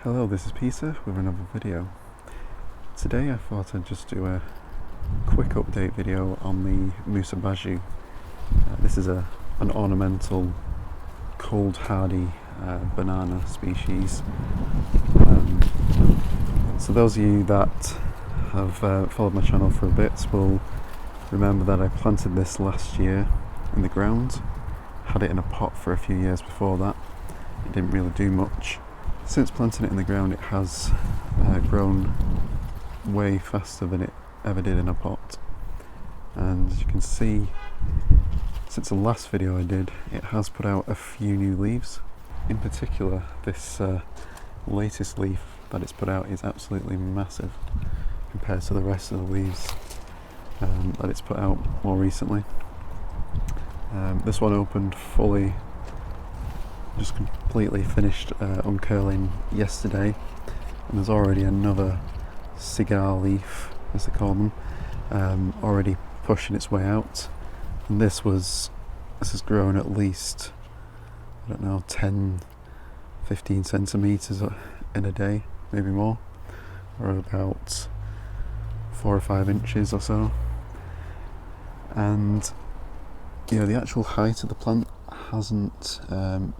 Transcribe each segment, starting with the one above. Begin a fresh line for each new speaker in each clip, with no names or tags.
Hello, this is Peter with another video. Today I thought I'd just do a quick update video on the Musa Basjoo. This is an ornamental cold hardy banana species. So those of you that have followed my channel for a bit will remember that I planted this last year in the ground. Had it in a pot for a few years before that. It didn't really do much. Since planting it in the ground, it has grown way faster than it ever did in a pot. And as you can see, since the last video I did, it has put out a few new leaves. In particular, this latest leaf that it's put out is absolutely massive compared to the rest of the leaves that it's put out more recently. This one opened fully, just completely finished uncurling yesterday, and there's already another cigar leaf, as they call them, already pushing its way out. And this has grown at least, I don't know, 10-15 centimeters in a day, maybe more, or about 4 or 5 inches or so. And the actual height of the plant hasn't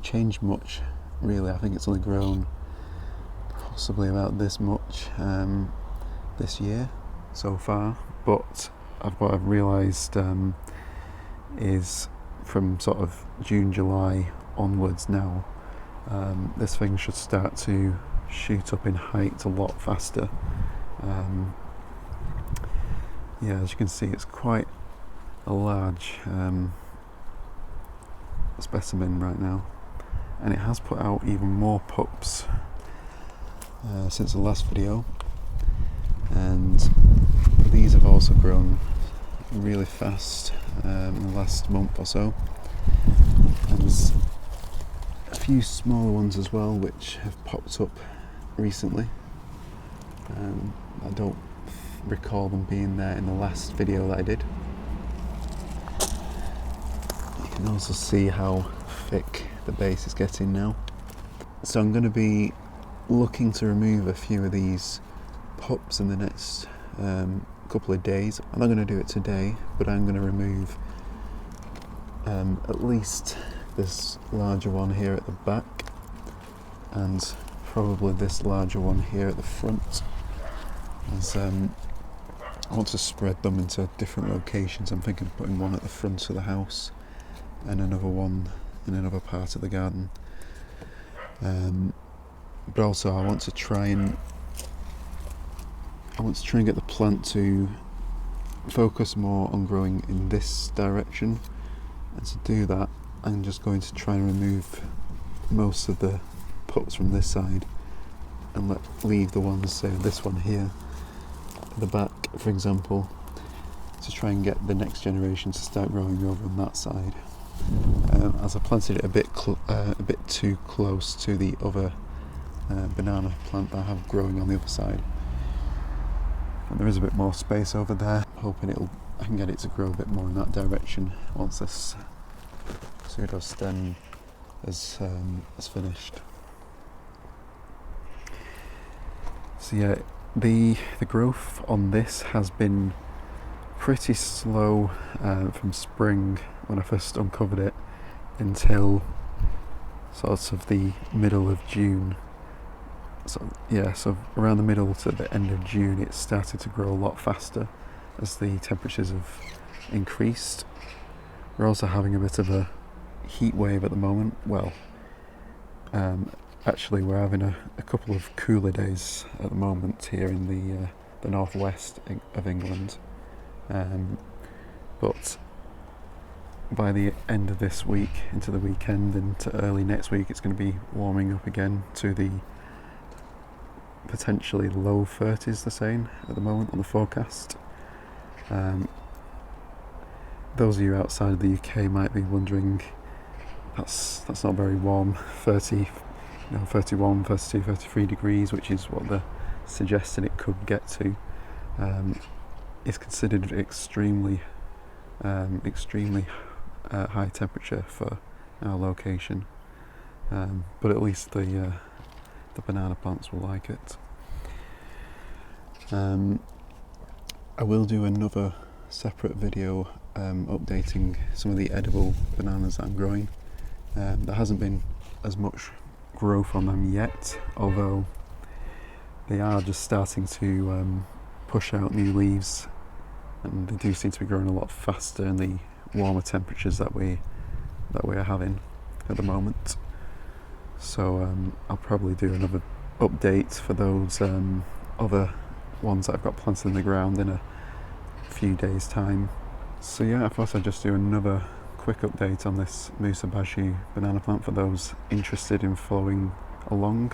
changed much, really. I think it's only grown possibly about this much this year so far. But what I've realised is from sort of June, July onwards now, this thing should start to shoot up in height a lot faster. As you can see, it's quite a large specimen right now, and it has put out even more pups since the last video, and these have also grown really fast in the last month or so, and there's a few smaller ones as well which have popped up recently. I don't recall them being there in the last video that I did. You can also see how thick the base is getting now. So I'm going to be looking to remove a few of these pups in the next couple of days. I'm not going to do it today, but I'm going to remove at least this larger one here at the back, and probably this larger one here at the front, as I want to spread them into different locations. I'm thinking of putting one at the front of the house and another one in another part of the garden. But also I want to try and get the plant to focus more on growing in this direction, and to do that I'm just going to try and remove most of the pups from this side and leave the ones, say this one here at the back for example, to try and get the next generation to start growing over on that side. As I planted it a bit too close to the other banana plant that I have growing on the other side, and there is a bit more space over there. I'm hoping I can get it to grow a bit more in that direction once this pseudo stem is finished. So yeah, the growth on this has been pretty slow from spring when I first uncovered it until sort of the middle of June. So around the middle to the end of June it started to grow a lot faster as the temperatures have increased. We're also having a bit of a heat wave at the moment. Well, actually we're having a couple of cooler days at the moment here in the northwest of England. But by the end of this week, into the weekend, into early next week, it's going to be warming up again to the potentially low 30s, they're saying at the moment on the forecast. Those of you outside of the UK might be wondering, that's not very warm. 31, 32, 33 degrees, which is what they're suggesting it could get to, is considered extremely high temperature for our location. But at least the the banana plants will like it. I will do another separate video updating some of the edible bananas that I'm growing. There hasn't been as much growth on them yet, although they are just starting to push out new leaves, and they do seem to be growing a lot faster in the warmer temperatures that we are having at the moment. So I'll probably do another update for those other ones that I've got planted in the ground in a few days' time. So yeah, I thought I'd just do another quick update on this Musa Basjoo banana plant for those interested in following along.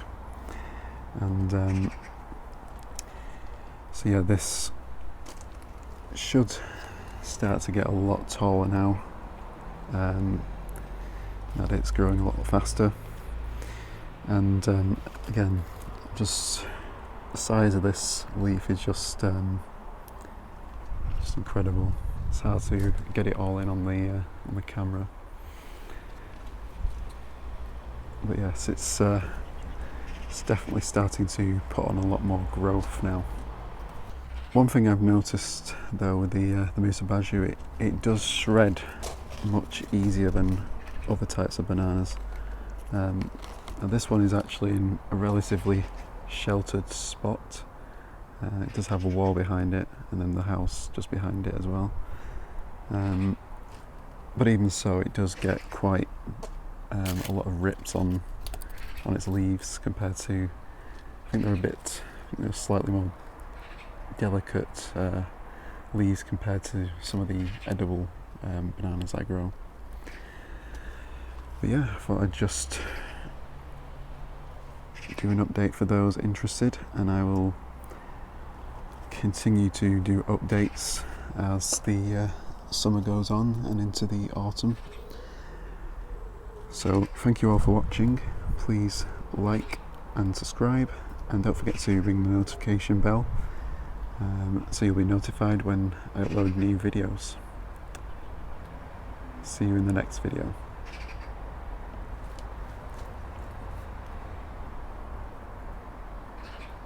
And so yeah, this should start to get a lot taller now, that it's growing a lot faster. And again, just the size of this leaf is just incredible. It's hard to get it all in on the camera, but yes, it's definitely starting to put on a lot more growth now. One thing I've noticed though with the Musa Basjoo, it does shred much easier than other types of bananas. Now this one is actually in a relatively sheltered spot. It does have a wall behind it, and then the house just behind it as well. But even so, it does get quite a lot of rips on its leaves compared to, I think they're slightly more delicate leaves compared to some of the edible bananas I grow. But yeah, I thought I'd just do an update for those interested, and I will continue to do updates as the summer goes on and into the autumn. So thank you all for watching. Please like and subscribe, and don't forget to ring the notification bell so you'll be notified when I upload new videos. See you in the next video.